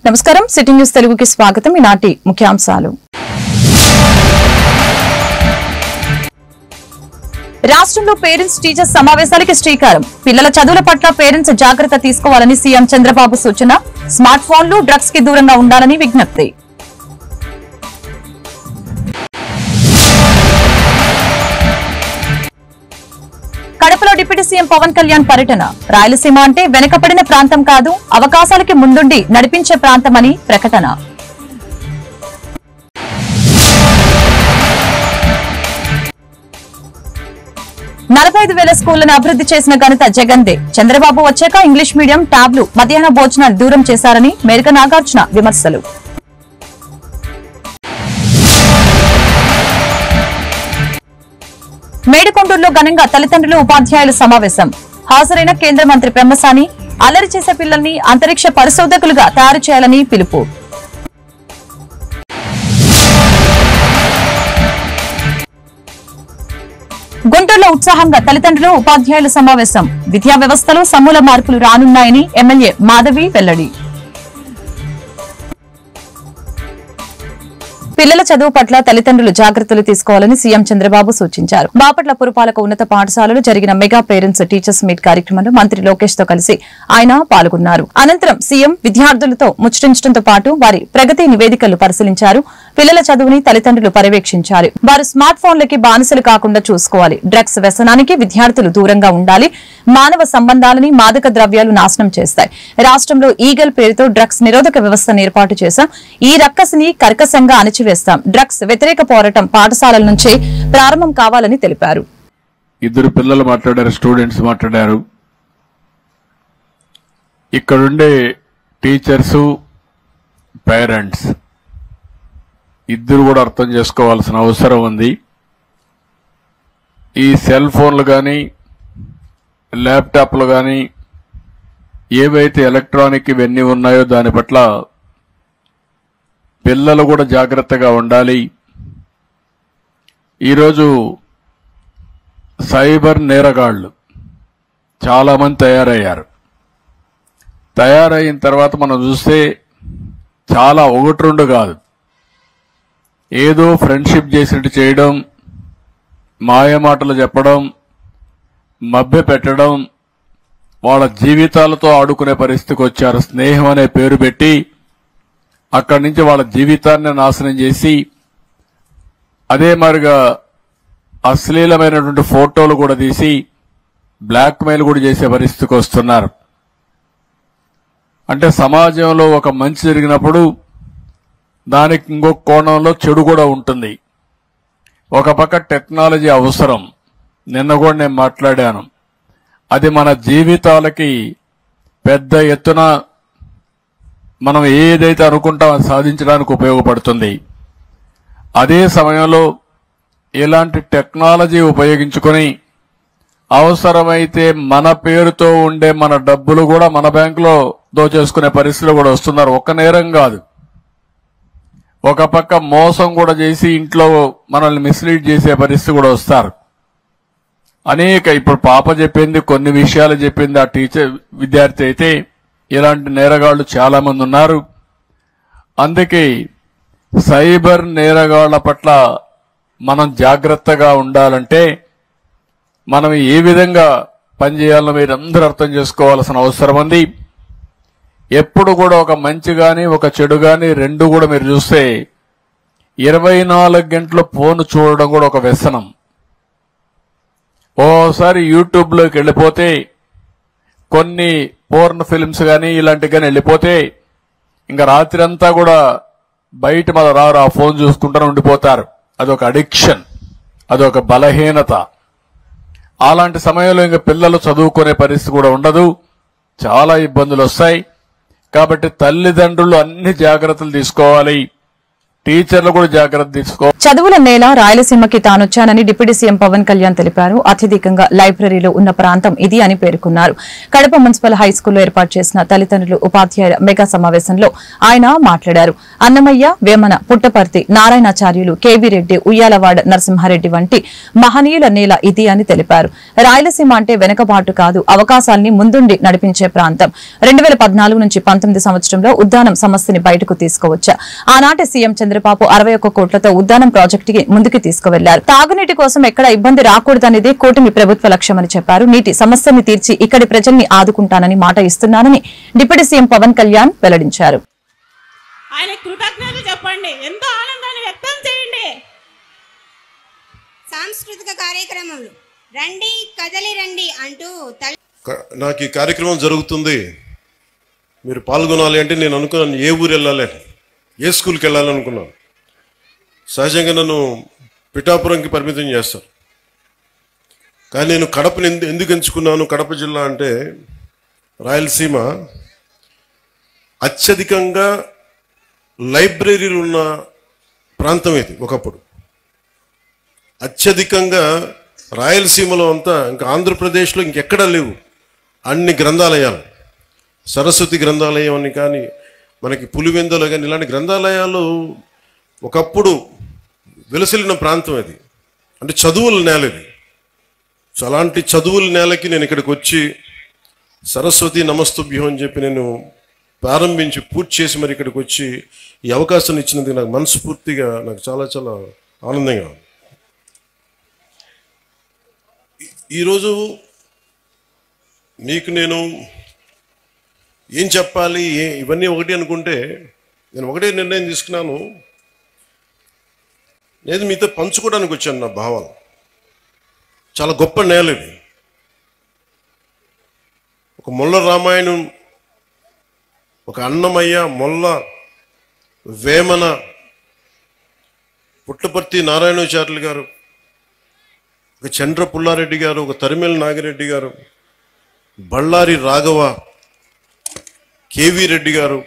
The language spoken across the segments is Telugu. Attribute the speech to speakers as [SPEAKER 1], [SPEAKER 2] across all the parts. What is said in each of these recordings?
[SPEAKER 1] నమస్కారం సిటీ న్యూస్ తెలుగుకి స్వాగతం. ఈనాటి ముఖ్యాంశాలు. రాష్ట్రంలో పేరెంట్స్ టీచర్స్ సమావేశాలకి శ్రీకారం. పిల్లల చదువుల పట్ల పేరెంట్స్ జాగ్రత్త తీసుకోవాలని సీఎం చంద్రబాబు సూచన. స్మార్ట్ ఫోన్లు డ్రగ్స్ కి దూరంగా ఉండాలని విజ్ఞప్తి. కడపలో డిప్యూటీ సీఎం పవన్ కళ్యాణ్ పర్యటన. రాయలసీమ అంటే వెనుకబడిన ప్రాంతం కాదు, అవకాశాలకి ముందుండి నడిపించే ప్రాంతమని ప్రకటన. $45,000 స్కూళ్లను అభివృద్ధి చేసిన ఘనత జగన్దే. చంద్రబాబు వచ్చాక ఇంగ్లీష్ మీడియం, ట్యాబ్లు, మధ్యాహ్న భోజనాలు దూరం చేశారని మేరక నాగార్జున విమర్శలు. మేడికొండూరులో ఘనంగా తల్లిదండ్రులు, ఉపాధ్యాయుల సమావేశం. హాజరైన కేంద్ర మంత్రి పెమ్మసాని అల్లరి చేసే పిల్లల్ని అంతరిక్ష పరిశోధకులుగా తయారు చేయాలని పిలుపు. గుంటూరులో ఉత్సాహంగా తల్లిదండ్రులు, ఉపాధ్యాయుల సమావేశం. విద్యా వ్యవస్థలో సమూల మార్పులు రానున్నాయని ఎమ్మెల్యే మాధవి వెల్లడి. పిల్లల చదువు పట్ల తల్లిదండ్రులు జాగ్రత్తలు తీసుకోవాలని సీఎం చంద్రబాబు సూచించారు. బాపట్ల పురపాలక ఉన్నత పాఠశాలలో జరిగిన మెగా పేరెంట్స్ టీచర్స్ మీట్ కార్యక్రమంలో మంత్రి లోకేష్ తో కలిసి ఆయన పాల్గొన్నారు. అనంతరం సీఎం విద్యార్థులతో ముచ్చటించడంతో పాటు వారి ప్రగతి నివేదికలు పరిశీలించారు. పిల్లల చదువుని తల్లిదండ్రులు పర్యవేక్షించాలి. వారు స్మార్ట్ ఫోన్లకి బానిసలు కాకుండా చూసుకోవాలి. డ్రగ్స్ వ్యసనానికి విద్యార్థులు దూరంగా ఉండాలి. మానవ సంబంధాలని మాదక ద్రవ్యాలు నాశనం చేస్తాయి. రాష్ట్రంలో ఈగల్ పేరుతో డ్రగ్స్ నిరోధక వ్యవస్థను ఏర్పాటు చేశాం. ఈ రక్కసిని కర్కశంగా అణచివేస్తాం. డ్రగ్స్ వ్యతిరేక పోరాటం పాఠశాలల నుంచే ప్రారంభం కావాలని తెలిపారు.
[SPEAKER 2] ఇద్దరు పిల్లలు మాట్లాడారు, స్టూడెంట్స్ మాట్లాడారు. ఇక్కడుండే టీచర్స్, పేరెంట్స్ ఇద్దరు కూడా అర్థం చేసుకోవాల్సిన అవసరం ఉంది. ఈ సెల్ ఫోన్లు కానీ, ల్యాప్టాప్లు కానీ, ఏవైతే ఎలక్ట్రానిక్ ఇవన్నీ ఉన్నాయో దాని పట్ల పిల్లలు కూడా జాగ్రత్తగా ఉండాలి. ఈరోజు సైబర్ నేరగాళ్లు చాలా మంది తయారయ్యారు. తయారైన తర్వాత మనం చూస్తే చాలా ఒకటి రెండు కాదు, ఏదో ఫ్రెండ్షిప్ చేసినట్టు చేయడం, మాయమాటలు చెప్పడం, మభ్య పెట్టడం, వాళ్ళ జీవితాలతో ఆడుకునే పరిస్థితికి వచ్చారు. స్నేహం అనే పేరు పెట్టి అక్కడి నుంచి వాళ్ళ జీవితాన్ని నాశనం చేసి అదే మరిగా అశ్లీలమైనటువంటి ఫోటోలు కూడా తీసి బ్లాక్ మెయిల్ కూడా చేసే పరిస్థితికి వస్తున్నారు. అంటే సమాజంలో ఒక మంచి జరిగినప్పుడు దానికి ఇంకొక కోణంలో చెడు కూడా ఉంటుంది. ఒక పక్క టెక్నాలజీ అవసరం, నిన్న కూడా నేను మాట్లాడాను. అది మన జీవితాలకి పెద్ద ఎత్తున మనం ఏదైతే అనుకుంటామో అది సాధించడానికి ఉపయోగపడుతుంది. అదే సమయంలో ఇలాంటి టెక్నాలజీ ఉపయోగించుకొని అవసరమైతే మన పేరుతో ఉండే మన డబ్బులు కూడా మన బ్యాంకులో దోచేసుకునే పరిస్థితులు కూడా వస్తున్నారు. ఒక్క నేరం కాదు, ఒక పక్క మోసం కూడా చేసి ఇంట్లో మనల్ని మిస్లీడ్ చేసే పరిస్థితి కూడా వస్తారు. అనేక ఇప్పుడు పాప చెప్పింది, కొన్ని విషయాలు చెప్పింది ఆ టీచర్ విద్యార్థి అయితే ఇలాంటి నేరగాళ్లు చాలా మంది ఉన్నారు. అందుకే సైబర్ నేరగాళ్ల పట్ల మనం జాగ్రత్తగా ఉండాలంటే మనం ఏ విధంగా పనిచేయాలో మీరందరూ అర్థం చేసుకోవాల్సిన అవసరం ఉంది. ఎప్పుడు కూడా ఒక మంచి గాని ఒక చెడు గాని రెండు కూడా మీరు చూస్తే 24 గంటలు ఫోన్ చూడడం కూడా ఒక వ్యసనం. ఓసారి యూట్యూబ్లోకి వెళ్ళిపోతే కొన్ని పోర్న్ ఫిల్మ్స్ కానీ ఇలాంటివి కానీ వెళ్ళిపోతే ఇంకా రాత్రి అంతా కూడా బయట మన రారు, ఆ ఫోన్ చూసుకుంటూనే ఉండిపోతారు. అదొక అడిక్షన్, అదొక బలహీనత. అలాంటి సమయంలో ఇంకా పిల్లలు చదువుకునే పరిస్థితి కూడా ఉండదు, చాలా ఇబ్బందులు వస్తాయి. కాబట్టి తల్లిదండ్రులు అన్ని జాగ్రత్తలు తీసుకోవాలి. టీచర్లు కూడా జాగ్రత్త తీసుకో.
[SPEAKER 1] చదువుల నేల రాయలసీమకి తానొచ్చానని డిప్యూటీ సీఎం పవన్ కళ్యాణ్ తెలిపారు. అత్యధికంగా లైబ్రరీలో ఉన్న ప్రాంతం ఇది అని పేర్కొన్నారు. కడప మున్సిపల్ హైస్కూల్లో ఏర్పాటు చేసిన తల్లిదండ్రులు ఉపాధ్యాయుల మెగా సమావేశంలో ఆయన మాట్లాడారు. అన్నమయ్య, వేమన, పుట్టపర్తి, నారాయణాచార్యులు, కేవీ రెడ్డి, ఉయ్యాలవాడ నరసింహారెడ్డి వంటి మహనీయుల నేల ఇది అని తెలిపారు. రాయలసీమ అంటే వెనుకబాటు కాదు, అవకాశాల్ని ముందుండి నడిపించే ప్రాంతం. 2014 నుంచి 19 సంవత్సరంలో ఉద్దానం సమస్యని బయటకు తీసుకువచ్చా. ఆనాటి సీఎం చంద్రబాబు 61 కోట్లతో ఉద్దానం ప్రాజెక్టుకి ముందుకు తీసుకువెళ్లారు. తాగునీటి కోసం ఎక్కడ ఇబ్బంది రాకూడదనేదే కూటమి ప్రభుత్వ లక్ష్యమని చెప్పారు. నీటి సమస్యని తీర్చి ఇక్కడి ప్రజల్ని ఆదుకుంటానని మాట ఇస్తున్నానని డిప్యూటీ సీఎం పవన్ కళ్యాణ్ వెల్లడించారు.
[SPEAKER 3] ఆయన కృతజ్ఞతలు చెప్పండి, ఎంతో ఆనందాన్ని వ్యక్తం చేయండి.
[SPEAKER 4] సాంస్కృతిక కార్యక్రమాలు రండి కదలి రండి అంటూ
[SPEAKER 5] నాకు ఈ కార్యక్రమం జరుగుతుంది, మీరు పాల్గొనాలి అంటే నేను అనుకున్నాను ఏ ఊరు వెళ్ళాలి, ఏ స్కూల్కి వెళ్ళాలనుకున్నాను. సహజంగా నన్ను పిఠాపురంకి పరిమితం చేస్తారు. కానీ నేను కడపని ఎందుకు ఎంచుకున్నాను? కడప జిల్లా అంటే రాయలసీమ అత్యధికంగా లైబ్రరీలు ఉన్న ప్రాంతం ఇది. ఒకప్పుడు అత్యధికంగా రాయలసీమలో అంతా, ఇంకా ఆంధ్రప్రదేశ్లో ఇంకెక్కడా లేవు అన్ని గ్రంథాలయాలు. సరస్వతి గ్రంథాలయం అని కానీ, మనకి పులివెందులో కానీ ఇలాంటి గ్రంథాలయాలు ఒకప్పుడు వెలసిల్లిన ప్రాంతం అది. అంటే చదువుల నేల ఇది. సో అలాంటి చదువుల నేలకి నేను ఇక్కడికి వచ్చి సరస్వతి నమస్తుభ్యం అని చెప్పి నేను ప్రారంభించి పూర్తి చేసి మరి ఇక్కడికి వచ్చి ఈ అవకాశం ఇచ్చినందుకు నాకు మనస్ఫూర్తిగా నాకు చాలా చాలా ఆనందంగా ఉంది. ఈరోజు మీకు నేను ఏం చెప్పాలి, ఇవన్నీ ఒకటి అనుకుంటే నేను ఒకటే నిర్ణయం తీసుకున్నాను. నేను మీతో పంచుకోవడానికి వచ్చాను నా భావాలు. చాలా గొప్ప నేల ఇది. ఒక మొల్ల రామాయణం, ఒక అన్నమయ్య, మొల్ల, వేమన, పుట్టపర్తి నారాయణాచార్యులు గారు, ఒక చంద్ర పుల్లారెడ్డి గారు, ఒక తరిమెల నాగిరెడ్డి గారు, బళ్ళారి రాఘవ, కేవీ రెడ్డి గారు,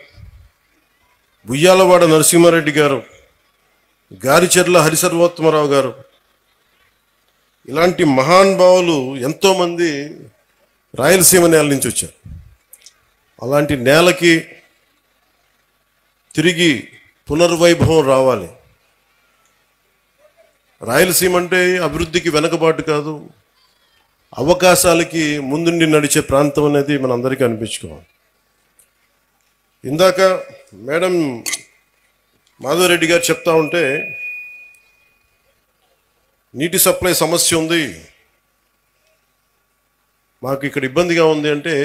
[SPEAKER 5] ఉయ్యాలవాడ నరసింహారెడ్డి గారు, గారిచెర్ల హరిసర్వోత్తమరావు గారు, ఇలాంటి మహానుభావులు ఎంతోమంది రాయలసీమ నేల నుంచి వచ్చారు. అలాంటి నేలకి తిరిగి పునర్వైభవం రావాలి. రాయలసీమ అంటే అభివృద్ధికి వెనకబాటు కాదు, అవకాశాలకి ముందుండి నడిచే ప్రాంతం అనేది మనందరికీ అనిపించుకోవాలి. ఇందాక మేడం మాధవరెడ్డి గారు చెప్తా ఉంటే నీటి సప్లై సమస్య ఉంది, మాకు ఇక్కడ ఇబ్బందిగా ఉంది అంటే,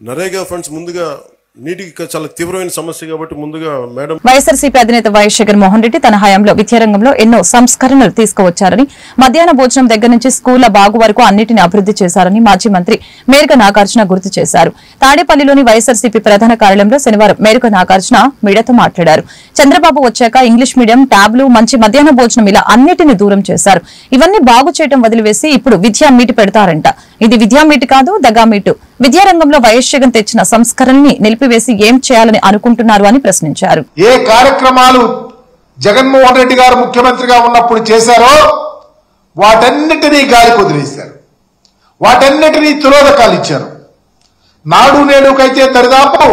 [SPEAKER 5] నరేగా ఫండ్స్ ముందుగా నీటికి చాలా తీవ్రమైన సమస్య కాబట్టి ముందుగా మేడం.
[SPEAKER 1] వైఎస్ఆర్సీపీ అధినేత వైఎస్ జగన్మోహన్ రెడ్డి తన హయాంలో విద్యారంగంలో ఎన్నో సంస్కరణలు తీసుకువచ్చారని, మధ్యాహ్న భోజనం దగ్గర నుంచి స్కూళ్ల బాగు వరకు అన్నింటినీ అభివృద్ది చేశారని మాజీ మంత్రి మేరుక నాగార్జున గుర్తు చేశారు. తాడేపల్లిలోని వైఎస్ఆర్సీపీ ప్రధాన కార్యాలయంలో శనివారం మేరుక నాగార్జున మీడియాతో మాట్లాడారు. చంద్రబాబు వచ్చాక ఇంగ్లీష్ మీడియం, ట్యాబ్లు, మంచి మధ్యాహ్న భోజనం ఇలా అన్నింటినీ దూరం చేశారు. ఇవన్నీ బాగు చేయడం వదిలివేసి ఇప్పుడు విద్యా మీటి పెడతారంట. ఇది విద్యా మీటి కాదు, దగా మీటు. విద్యారంగంలో వైఎస్ జగన్ తెచ్చిన సంస్కరణని నిలిపివేసి ఏం చేయాలని అనుకుంటున్నారు అని ప్రశ్నించారు.
[SPEAKER 6] ఏ కార్యక్రమాలు జగన్మోహన్ రెడ్డి గారు ముఖ్యమంత్రిగా ఉన్నప్పుడు చేశారో వాటన్నిటినీ గాలి వదిలేశారు, వాటన్నిటినీ తిరోధకాలు ఇచ్చారు. నాడు నేడుకైతే దరిదాపు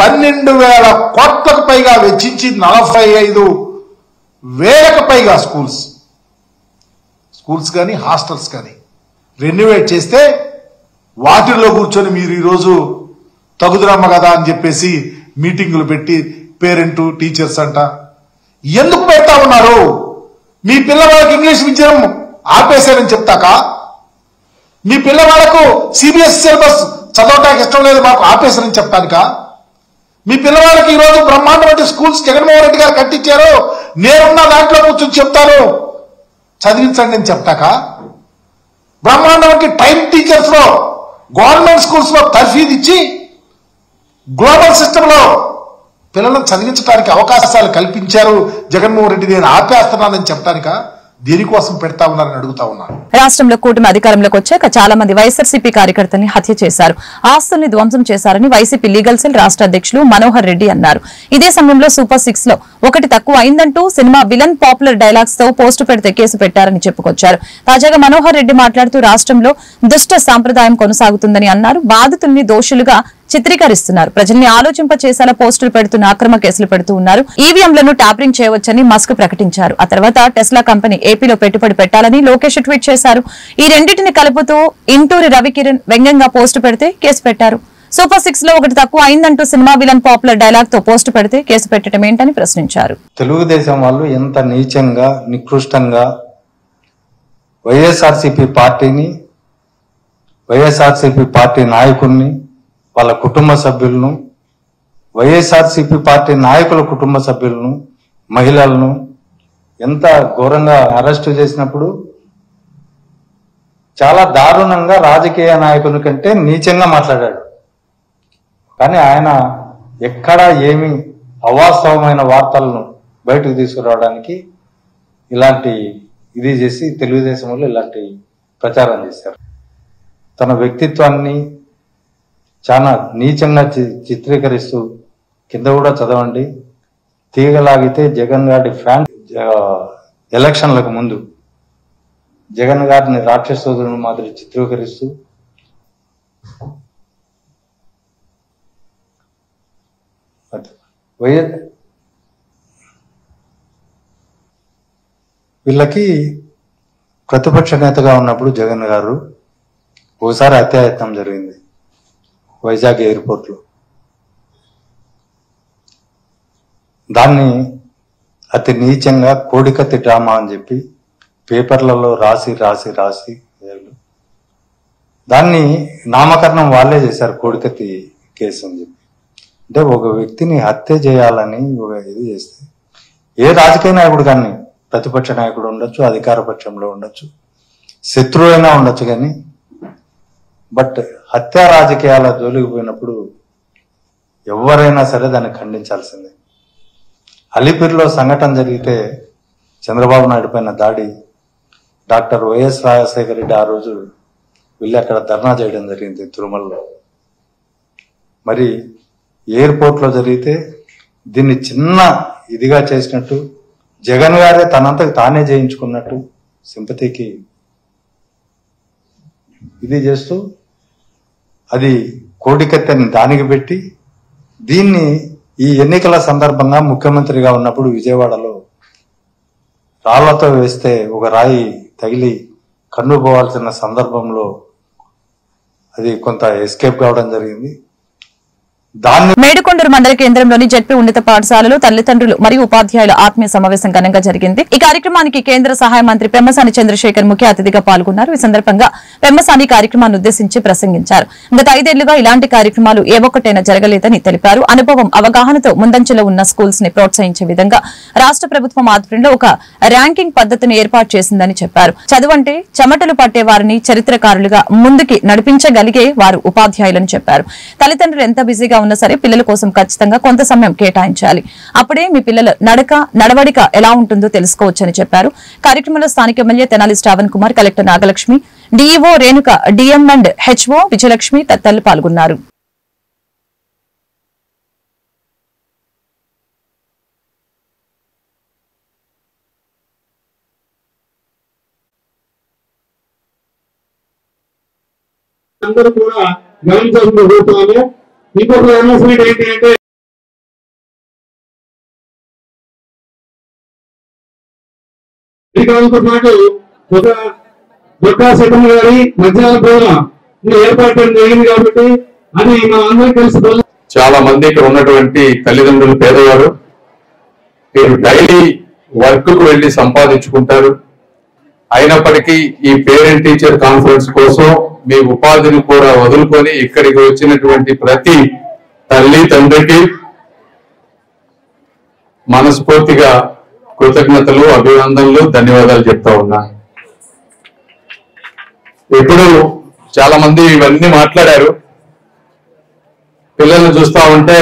[SPEAKER 6] 12,000 కోట్లకు పైగా వెచ్చించి 45,000కు పైగా స్కూల్స్ కానీ హాస్టల్స్ కానీ రెన్యువేట్ చేస్తే వాటిల్లో కూర్చొని మీరు ఈరోజు తగుదురమ్మ కదా అని చెప్పేసి మీటింగులు పెట్టి పేరెంట్ టీచర్స్ అంట ఎందుకు పెడతా ఉన్నారు? మీ పిల్లవాళ్ళకి ఇంగ్లీష్ విద్యం ఆపేశారని చెప్తాక, మీ పిల్లవాళ్లకు సిబిఎస్ఈ సిలబస్ చదవటానికి ఇష్టం లేదు మాకు ఆపేశారని చెప్తానుక, మీ పిల్లవాళ్ళకి ఈరోజు బ్రహ్మాండమైన స్కూల్స్ జగన్మోహన్ రెడ్డి గారు కట్టించారు, నేనున్న దాంట్లో కూర్చొని చెప్తాను చదివించండి అని చెప్తాక, బ్రహ్మాండమైన టైం టీచర్స్ లో గవర్నమెంట్ స్కూల్స్ లో తర్ఫీదు ఇచ్చి గ్లోబల్ సిస్టమ్ లో పిల్లలను చదివించడానికి అవకాశాలు కల్పించారు జగన్మోహన్ రెడ్డి, నేను ఆపేస్తున్నానని చెప్పడానిక దేనికోసం పెడతా ఉన్నారని అడుగుతా ఉన్నాను.
[SPEAKER 1] రాష్ట్రంలో కూటమి అధికారంలోకి వచ్చాక చాలా మంది వైఎస్ఆర్సీపీ కార్యకర్తల్ని హత్య చేశారు, ఆస్తుల్ని ధ్వంసం చేశారని వైసీపీ లీగల్ సెల్ రాష్ట్ర అధ్యక్షులు మనోహర్ రెడ్డి అన్నారు. ఇదే సమయంలో సూపర్ 6 లో ఒకటి తక్కువ అయిందంటూ సినిమా విలన్ పాపులర్ డైలాగ్స్ తో పోస్టు పెడితే కేసు పెట్టారని చెప్పుకొచ్చారు. తాజాగా మనోహర్ రెడ్డి మాట్లాడుతూ రాష్ట్రంలో దుష్ట సాంప్రదాయం కొనసాగుతుందని అన్నారు. బాధితుల్ని దోషులుగా చిత్రీకరిస్తున్నారు, ప్రజల్ని ఆలోచింపచేసేలా పోస్టులు పెడుతున్న అక్రమ కేసులు పెడుతూ ఉన్నారు. ఈవీఎంలను ట్యాపరింగ్ చేయవచ్చని మస్క్ ప్రకటించారు. ఆ తర్వాత టెస్లా కంపెనీ ఏపీలో పెట్టుబడి పెట్టాలని లోకేష్ ట్వీట్ చేశారు. ఈ రెండింటిని కలుపుతూ ఇంటూరి రవికిరణ్ వ్యంగ్యంగా పోస్టు పెడితే కేసు పెట్టారు. సూపర్ 6 లో ఒకటి తక్కువ అయిందంటూ సినిమా విలన్ పాపులర్ డైలాగ్ తో పోస్టు పెడితే కేసు పెట్టడం ఏంటని ప్రశ్నించారు.
[SPEAKER 7] తెలుగుదేశం వాళ్ళు ఎంత నీచంగా నికృష్టంగా వైఎస్ఆర్సీపీ పార్టీ నాయకుల్ని, వాళ్ళ కుటుంబ సభ్యులను, వైఎస్ఆర్సీపీ పార్టీ నాయకుల కుటుంబ సభ్యులను, మహిళలను ఎంత ఘోరంగా అరెస్టు చేసినప్పుడు చాలా దారుణంగా రాజకీయ నాయకుని కంటే నీచంగా మాట్లాడాడు. కానీ ఆయన ఎక్కడా ఏమి అవాస్తవమైన వార్తలను బయటకు తీసుకురావడానికి ఇలాంటి ఇది చేసి తెలుగుదేశంలో ఇలాంటి ప్రచారం చేశారు. తన వ్యక్తిత్వాన్ని చాలా నీచంగా చిత్రీకరిస్తూ, కింద కూడా చదవండి, తీగలాగితే జగన్ గారి ఫ్యాన్ ఎలక్షన్లకు ముందు జగన్ గారిని రాక్షసులను మాదిరి చిత్రీకరిస్తూ వీళ్ళకి ప్రతిపక్ష నేతగా ఉన్నప్పుడు జగన్ గారు ఓసారి హత్యాయత్నం జరిగింది వైజాగ్ ఎయిర్పోర్ట్లో. దాన్ని అతి నీచంగా కోడికత్తి డ్రామా అని చెప్పి పేపర్లలో రాసి దాన్ని నామకరణం వాళ్ళే చేశారు, కోడికత్తి కేసు అని చెప్పి. అంటే ఒక వ్యక్తిని హత్య చేయాలని ఒక ఇది చేస్తే ఏ రాజకీయ నాయకుడు కానీ, ప్రతిపక్ష నాయకుడు ఉండొచ్చు, అధికార పక్షంలో ఉండొచ్చు, శత్రువు అయినా ఉండొచ్చు, కానీ బట్ హత్యా రాజకీయాల జోలికి పోయినప్పుడు ఎవరైనా సరే దాన్ని ఖండించాల్సిందే. అలిపిరిలో సంఘటన జరిగితే చంద్రబాబు నాయుడు పైన దాడి, డాక్టర్ వైఎస్ రాజశేఖర రెడ్డి ఆ రోజు వెళ్ళి అక్కడ ధర్నా చేయడం జరిగింది తిరుమలలో. మరి ఎయిర్పోర్ట్లో జరిగితే దీన్ని చిన్న ఇదిగా చేసినట్టు, జగన్ గారే తనంతకు తానే చేయించుకున్నట్టు సింపతికి ఇది చేస్తూ అది కోడికత్తెని దానికి పెట్టి, దీన్ని ఈ ఎన్నికల సందర్భంగా ముఖ్యమంత్రిగా ఉన్నప్పుడు విజయవాడలో రాళ్లతో వేస్తే ఒక రాయి తగిలి కన్ను పోవాల్సిన సందర్భంలో అది కొంత ఎస్కేప్ కావడం జరిగింది.
[SPEAKER 1] మేడుకొండూరు మండల కేంద్రంలోని జెడ్పీ ఉన్నత పాఠశాలలో తల్లిదండ్రులు మరియు ఉపాధ్యాయుల ఆత్మీయ సమావేశం ఘనంగా జరిగింది. ఈ కార్యక్రమానికి కేంద్ర సహాయ మంత్రి పెమ్మసాని చంద్రశేఖర్ ముఖ్య అతిథిగా పాల్గొన్నారు. ఈ సందర్భంగా పెమ్మసాని కార్యక్రమాన్ని ఉద్దేశించి ప్రసంగించారు. గత 5 ఏళ్లుగా ఇలాంటి కార్యక్రమాలు ఏ ఒక్కటైనా జరగలేదని తెలిపారు. అనుభవం, అవగాహనతో ముందంచెలో ఉన్న స్కూల్స్ ని ప్రోత్సహించే విధంగా రాష్ట్ర ప్రభుత్వం ఆధ్వర్యంలో ఒక ర్యాంకింగ్ పద్ధతిని ఏర్పాటు చేసిందని చెప్పారు. చదువంటే చెమటలు పట్టే వారిని చరిత్రకారులుగా ముందుకి నడిపించగలిగే వారు ఉపాధ్యాయులని చెప్పారు. తల్లిదండ్రులు ఎంత బిజీగా ఉన్నా సరే పిల్లల కోసం ఖచ్చితంగా కొంత సమయం కేటాయించాలి. అప్పుడే మీ పిల్లల నడవడిక ఎలా ఉంటుందో తెలుసుకోవచ్చని చెప్పారు. కార్యక్రమంలో స్థానిక MLA Tenali Shravan Kumar, collector Nagalakshmi, DEO Renuka, DM and HO Vijayalakshmi తదితరులు పాల్గొన్నారు.
[SPEAKER 8] అందరూ కూడా గమనించాల్సిన కోరుతున్నాము. ఇంకొక అనౌన్స్మెంట్ ఏంటి అంటే, పాటు ఒక దొడ్డా శెట్టమ్మ గారి మధ్యాహ్న భోజనం ఏర్పాటు జరిగింది కాబట్టి అది మన అందరికీ తెలుసు.
[SPEAKER 2] చాలా మంది ఇక్కడ ఉన్నటువంటి తల్లిదండ్రులు పేదవారు, మీరు డైలీ వర్క్ కు వెళ్లి సంపాదించుకుంటారు. అయినప్పటికీ ఈ పేరెంట్ టీచర్ కాన్ఫరెన్స్ కోసం మీ ఉపాధిని కూడా వదులుకొని ఇక్కడికి వచ్చినటువంటి ప్రతి తల్లి తండ్రికి మనస్ఫూర్తిగా కృతజ్ఞతలు, అభినందనలు, ధన్యవాదాలు చెప్తా ఉన్నా. ఇప్పుడు చాలా మంది ఇవన్నీ మాట్లాడారు. పిల్లల్ని చూస్తా ఉంటే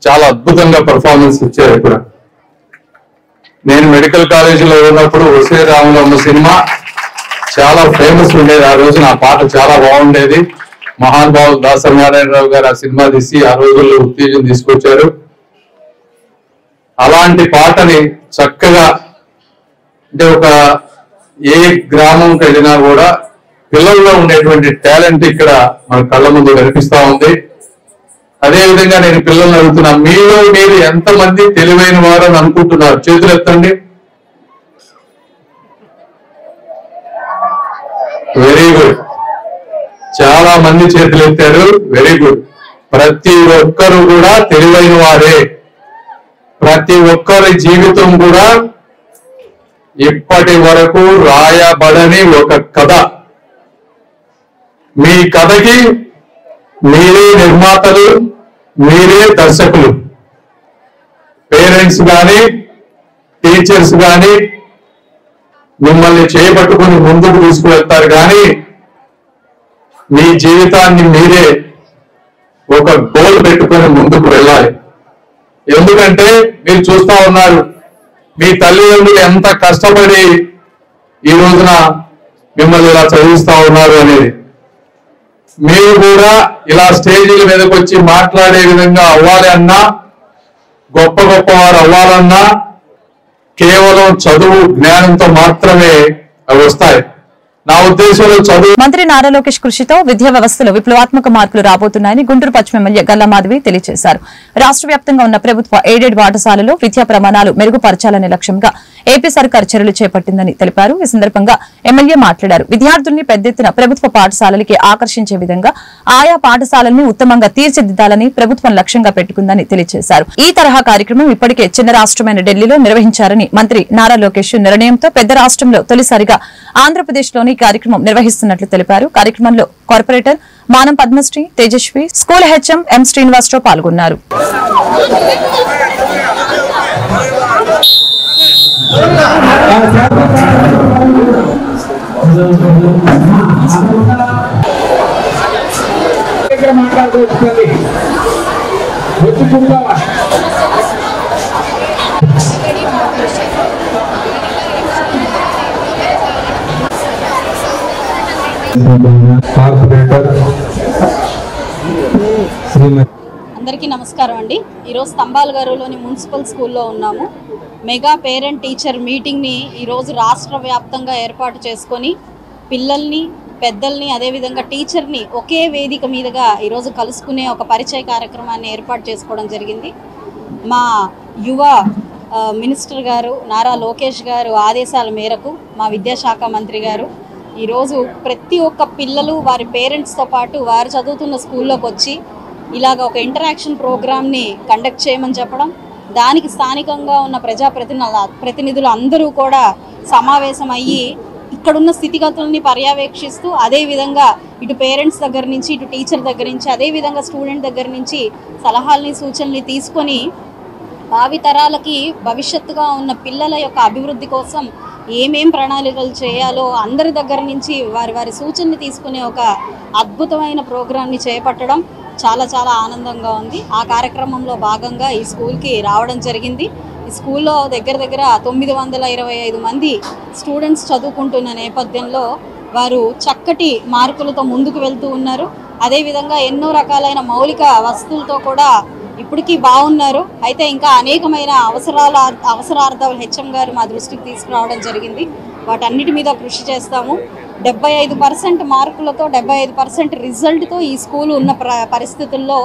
[SPEAKER 2] చాలా అద్భుతంగా పర్ఫార్మెన్స్ ఇచ్చారు. ఇప్పుడు
[SPEAKER 8] నేను మెడికల్ కాలేజీలో ఉన్నప్పుడు వసే రాములమ్మ సినిమా చాలా ఫేమస్ ఉండేది. ఆ రోజు నా పాట చాలా బాగుండేది. మహానుభావులు దాసనారాయణరావు గారు ఆ సినిమా తీసి ఆ రోజుల్లో ఉత్తేజం తీసుకొచ్చారు. అలాంటి పాటని చక్కగా అంటే ఒక ఏ గ్రామంకి వెళ్ళినా కూడా పిల్లల్లో ఉండేటువంటి టాలెంట్ ఇక్కడ మన కళ్ళ ముందు కనిపిస్తా ఉంది. అదే విధంగా నేను పిల్లల్ని అడుగుతున్నా, మీలో మీరు ఎంతమంది తెలివైన వారు అని అనుకుంటున్నారు? చేతులు ఎత్తండి. వెరీ గుడ్, చాలా మంది చేతులు ఎత్తారు. Very good. ప్రతి ఒక్కరు కూడా తెలివైన వారే. ప్రతి ఒక్కరి జీవితం కూడా ఇప్పటి వరకు రాయబడని ఒక కథ. మీ కథకి మీరే నిర్మాతలు, మీరే దర్శకులు. పేరెంట్స్ కానీ టీచర్స్ కానీ మిమ్మల్ని చేపట్టుకుని ముందుకు తీసుకువెళ్తారు, కానీ మీ జీవితాన్ని మీరే ఒక గోల్ పెట్టుకొని ముందుకు వెళ్ళాలి. ఎందుకంటే మీరు చూస్తా ఉన్నారు మీ తల్లిదండ్రులు ఎంత కష్టపడి ఈ రోజున మిమ్మల్ని ఇలా చదివిస్తా ఉన్నారు అనేది. మీరు కూడా ఇలా స్టేజీల మీదకి వచ్చి మాట్లాడే విధంగా అవ్వాలి అన్నా, గొప్ప గొప్పవారు అవ్వాలన్నా కేవలం చదువు జ్ఞానంతో మాత్రమే అవి వస్తాయి. నా ఉద్దేశంలో చదువు.
[SPEAKER 1] మంత్రి నారా లోకేష్ కృషితో విద్యా వ్యవస్థలో విప్లవాత్మక మార్పులు రాబోతున్నాయని గుంటూరు పశ్చిమ ఎమ్మెల్యే గల్లా మాధవి తెలియజేశారు. రాష్ట్ర వ్యాప్తంగా ఉన్న ప్రభుత్వ ఎయిడెడ్ పాఠశాలలో విద్యా ప్రమాణాలు మెరుగుపరచాలనే లక్ష్యంగా ఏపీ సర్కార్ చర్యలు చేపట్టిందని తెలిపారు. ఈ సందర్భంగా ఎమ్మెల్యే మాట్లాడారు. విద్యార్థుల్ని పెద్ద ఎత్తున ప్రభుత్వ పాఠశాలలకి ఆకర్షించే విధంగా ఆయా పాఠశాలల్ని ఉత్తమంగా తీర్చిదిద్దాలని ప్రభుత్వం లక్ష్యంగా పెట్టుకుందని తెలియజేశారు. ఈ తరహా కార్యక్రమం ఇప్పటికే చిన్న రాష్ట్రమైన ఢిల్లీలో నిర్వహించారని మంత్రి నారా లోకేష్ నిర్ణయంతో పెద్ద రాష్ట్రంలో తొలిసారిగా ఆంధ్రప్రదేశ్లోని కార్యక్రమం నిర్వహిస్తున్నట్లు తెలిపారు. కార్యక్రమంలో కార్పొరేటర్ మానం పద్మశ్రీ, తేజస్వి, స్కూల్ హెచ్ఎం ఎం శ్రీనివాసరావు పాల్గొన్నారు.
[SPEAKER 9] అందరికీ నమస్కారం అండి. ఈరోజు స్తంభాలగారులోని మున్సిపల్ స్కూల్లో ఉన్నాము. మెగా పేరెంట్ టీచర్ మీటింగ్ని ఈరోజు రాష్ట్ర వ్యాప్తంగా ఏర్పాటు చేసుకొని పిల్లల్ని, పెద్దల్ని, అదేవిధంగా టీచర్ని ఒకే వేదిక మీదుగా ఈరోజు కలుసుకునే ఒక పరిచయ కార్యక్రమాన్ని ఏర్పాటు చేసుకోవడం జరిగింది. మా యువ మినిస్టర్ గారు నారా లోకేష్ గారు ఆదేశాల మేరకు మా విద్యాశాఖ మంత్రి గారు ఈరోజు ప్రతి ఒక్క పిల్లలు వారి పేరెంట్స్తో పాటు వారు చదువుతున్న స్కూల్లోకి వచ్చి ఇలాగ ఒక ఇంటరాక్షన్ ప్రోగ్రామ్ని కండక్ట్ చేయమని చెప్పడం, దానికి స్థానికంగా ఉన్న ప్రతినిధులు అందరూ కూడా సమావేశం అయ్యి ఇక్కడున్న స్థితిగతుల్ని పర్యవేక్షిస్తూ, అదేవిధంగా ఇటు పేరెంట్స్ దగ్గర నుంచి, ఇటు టీచర్ దగ్గర నుంచి, అదేవిధంగా స్టూడెంట్ దగ్గర నుంచి సలహాలని, సూచనలు తీసుకొని భావితరాలకి భవిష్యత్తుగా ఉన్న పిల్లల యొక్క అభివృద్ధి కోసం ఏమేం ప్రణాళికలు చేయాలో అందరి దగ్గర నుంచి వారి సూచనలు తీసుకునే ఒక అద్భుతమైన ప్రోగ్రామ్ని చేపట్టడం చాలా చాలా ఆనందంగా ఉంది. ఆ కార్యక్రమంలో భాగంగా ఈ స్కూల్కి రావడం జరిగింది. ఈ స్కూల్లో దగ్గర 925 మంది స్టూడెంట్స్ చదువుకుంటున్న నేపథ్యంలో వారు చక్కటి మార్కులతో ముందుకు వెళ్తూ ఉన్నారు. అదేవిధంగా ఎన్నో రకాలైన మౌలిక వస్తువులతో కూడా ఇప్పటికీ బాగున్నారు. అయితే ఇంకా అనేకమైన అవసరార్థాలు హెచ్ఎం గారు మా దృష్టికి తీసుకురావడం జరిగింది. వాటన్నిటి మీద కృషి చేస్తాము. 75% మార్కులతో 75% రిజల్ట్తో ఈ స్కూల్ ఉన్న పరిస్థితుల్లో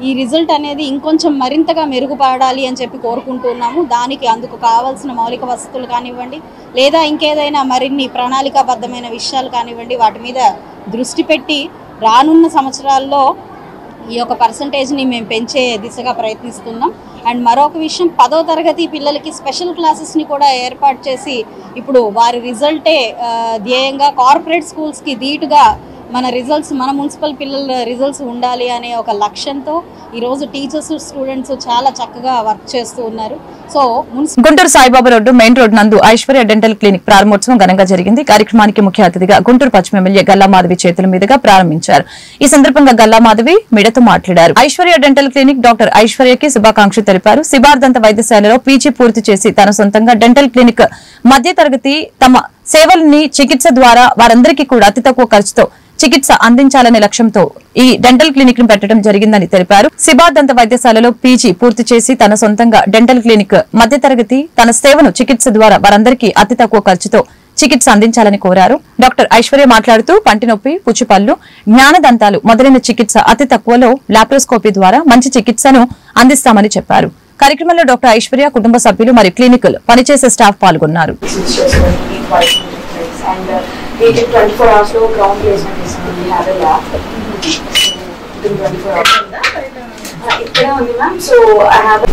[SPEAKER 9] ఈ రిజల్ట్ అనేది ఇంకొంచెం మరింతగా మెరుగుపడాలి అని చెప్పి కోరుకుంటున్నాము. దానికి అందుకు కావాల్సిన మౌలిక వసతులు కానివ్వండి, లేదా ఇంకేదైనా మరిన్ని ప్రణాళికాబద్ధమైన విషయాలు కానివ్వండి, వాటి మీద దృష్టి పెట్టి రానున్న సంవత్సరాల్లో ఈ యొక్క పర్సంటేజ్ని మేము పెంచే దిశగా ప్రయత్నిస్తున్నాం. అండ్ మరొక విషయం, 10వ తరగతి పిల్లలకి స్పెషల్ క్లాసెస్ని కూడా ఏర్పాటు చేసి ఇప్పుడు వారి రిజల్టే ధ్యేయంగా కార్పొరేట్ స్కూల్స్కి ధీటుగా మన మున్సిపల్ పిల్లల రిజల్ట్స్ ఉండాలి అనే ఒక లక్ష్యంతో ఈరోజు టీచర్స్ స్టూడెంట్స్ చాలా చక్కగా వర్క్ చేస్తూ ఉన్నారు. So
[SPEAKER 1] Guntur Saibaba road main road నందు ఐశ్వర్య డెంటల్ క్లినిక్ ప్రారంభోత్సవం ఘనంగా జరిగింది. కార్యక్రమానికి ముఖ్య అతిథిగా గుంటూరు పశ్చిమ ఎమ్మెల్యే గల్లా మాధవి చేతుల మీదుగా ప్రారంభించారు. ఈ సందర్భంగా గల్లా మాధవి మీడియాతో మాట్లాడారు. ఐశ్వర్య డెంటల్ క్లినిక్ డాక్టర్ ఐశ్వర్యకి శుభాకాంక్షలు తెలిపారు. సిబార్దంత వైద్యశాలలో పీజీ పూర్తి చేసి తన సొంతంగా డెంటల్ క్లినిక్ మధ్యతరగతి తమ సేవల్ని చికిత్స ద్వారా వారందరికీ కూడా అతి తక్కువ ఖర్చుతో చికిత్స అందించాలనే లక్ష్యంతో ఈ డెంటల్ క్లినిక్ ను పెట్టడం జరిగిందని తెలిపారు. సిబార్దంత వైద్యశాలలో పీజీ పూర్తి చేసి తన సొంతంగా డెంటల్ క్లినిక్ మధ్యతరగతి తన సేవను చికిత్స ద్వారా వారందరికీ అతి తక్కువ ఖర్చుతో చికిత్స అందించాలని కోరారు. డాక్టర్ ఐశ్వర్య మాట్లాడుతూ పంటి నొప్పి, పుచ్చిపళ్ళు, జ్ఞానదంతాలు మొదలైన చికిత్స అతి తక్కువలో లాప్రోస్కోపీ ద్వారా మంచి చికిత్సను అందిస్తామని చెప్పారు. కార్యక్రమంలో డాక్టర్ ఐశ్వర్య కుటుంబ సభ్యులు మరియు క్లినికల్ పనిచేసే స్టాఫ్ పాల్గొన్నారు.
[SPEAKER 10] We did 24 hours low ground placement is we have a lab within 24 hours ikkada undi ma'am, so I have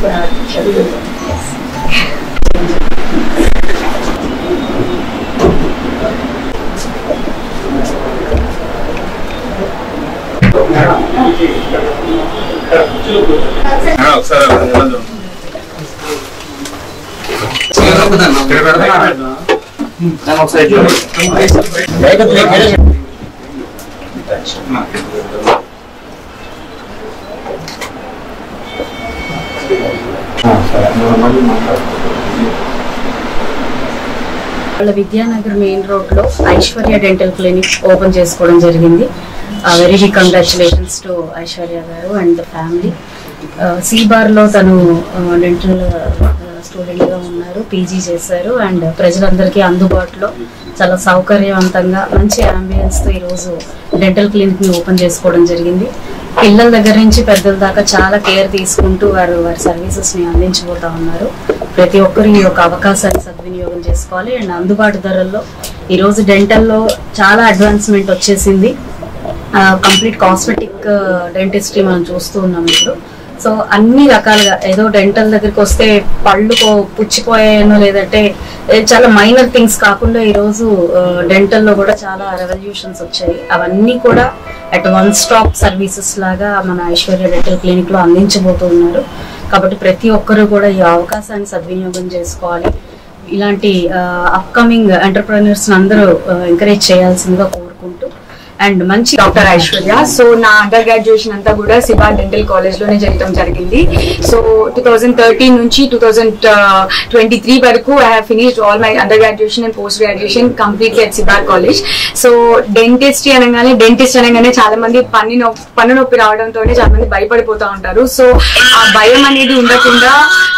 [SPEAKER 11] Vidyanagar main road లో ఐశ్వర్య డెంటల్ క్లినిక్ ఓపెన్ చేసుకోవడం జరిగింది. Very big congratulations to Aishwarya garu and the family. Sibar లో తను డెంటల్ స్టూడెంట్ గా ఉన్నారు, పీజీ చేశారు అండ్ ప్రజలందరికీ అందుబాటులో చాలా సౌకర్యవంతంగా మంచి అంబియన్స్ తో ఈరోజు డెంటల్ క్లినిక్ ని ఓపెన్ చేసుకోవడం జరిగింది. పిల్లల దగ్గర నుంచి పెద్దల దాకా చాలా కేర్ తీసుకుంటూ వారి సర్వీసెస్ ని అందించబోతా ఉన్నారు. ప్రతి ఒక్కరు ఈ యొక్క అవకాశాన్ని సద్వినియోగం చేసుకోవాలి అండ్ అందుబాటు ధరల్లో ఈరోజు డెంటల్లో చాలా అడ్వాన్స్మెంట్ వచ్చేసింది. కంప్లీట్ కాస్మెటిక్ డెంటిస్ట్రీ మనం చూస్తూ ఉన్నాం ఇప్పుడు. సో అన్ని రకాలుగా ఏదో డెంటల్ దగ్గరికి వస్తే పళ్ళు పుచ్చిపోయానో లేదంటే చాలా మైనర్ థింగ్స్ కాకుండా ఈరోజు డెంటల్లో కూడా చాలా రెవల్యూషన్స్ వచ్చాయి. అవన్నీ కూడా అట్ వన్ స్టాప్ సర్వీసెస్ లాగా మన ఐశ్వర్య డెంటల్ క్లినిక్ లో అందించబోతూ ఉన్నారు. కాబట్టి ప్రతి ఒక్కరు కూడా ఈ అవకాశాన్ని సద్వినియోగం చేసుకోవాలి. ఇలాంటి అప్కమింగ్ ఎంటర్ప్రెన్యూర్స్ అందరూ ఎంకరేజ్ చేయాల్సిందిగా కోరుకుంటూ అండ్ మంచి
[SPEAKER 10] డాక్టర్ ఐశ్వర్య. సో నా అండర్ గ్రాడ్యుయేషన్ అంతా కూడా సిబార్ డెంటల్ కాలేజ్ లోనే జరగడం జరిగింది. సో 2013 నుంచి 2023 వరకు I have finished all my under graduation and post graduation completely at Sibar college. So dentist అనగానే చాలా మంది పన్ను నొప్పి రావడంతోనే చాలా మంది భయపడిపోతా ఉంటారు. సో ఆ భయం అనేది ఉండకుండా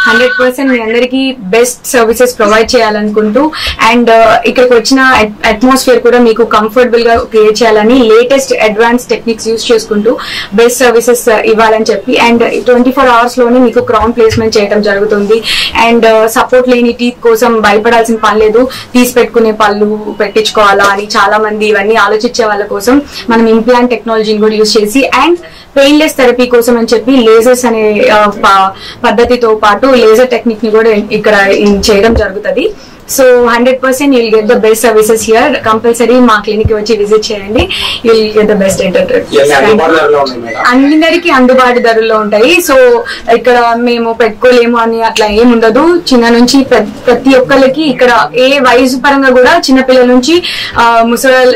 [SPEAKER 10] 100% మీ అందరికీ బెస్ట్ సర్వీసెస్ ప్రొవైడ్ చేయాలనుకుంటూ అండ్ ఇక్కడికి వచ్చిన అట్మాస్ఫియర్ కూడా మీకు కంఫర్టబుల్ గా క్రియేట్ చేయాలని లేటెస్ట్ అడ్వాన్స్ టెక్నిక్స్ యూజ్ చేసుకుంటూ బెస్ట్ సర్వీసెస్ ఇవ్వాలని చెప్పి అండ్ 24 hours లోనే మీకు క్రౌన్ ప్లేస్మెంట్ చేయడం జరుగుతుంది. అండ్ సపోర్ట్ లేని టీత్ కోసం భయపడాల్సిన పని లేదు. తీసి పెట్టుకునే పళ్ళు పెట్టించుకోవాలా అని చాలా మంది ఇవన్నీ ఆలోచించే వాళ్ళ కోసం మనం ఇంప్లాంట్ టెక్నాలజీని కూడా యూజ్ చేసి అండ్ పెయిన్లెస్ థెరపీ కోసం అని చెప్పి లేజర్స్ అనే పద్ధతితో పాటు లేజర్ టెక్నిక్ ని కూడా ఇక్కడ చేయడం జరుగుతుంది. So 100% you'll get the best services here. Compulsory మా క్లినిక్ వచ్చి విజిట్ చేయండి. you'll get the best dental treatment. అందరికీ అందుబాటు ధరల్లో ఉంటాయి. సో ఇక్కడ మేము పెట్టుకోలేము అని అట్లా ఏముండదు. చిన్న నుంచి ప్రతి ఒక్కరికి ఇక్కడ ఏ వయసు పరంగా కూడా చిన్న పిల్లల నుంచి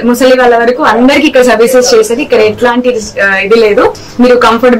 [SPEAKER 10] ముసలి వాళ్ళ వరకు అందరికి ఇక్కడ సర్వీసెస్ చేసేది. ఇక్కడ ఎట్లాంటి ఇది లేదు. మీరు కంఫర్టబుల్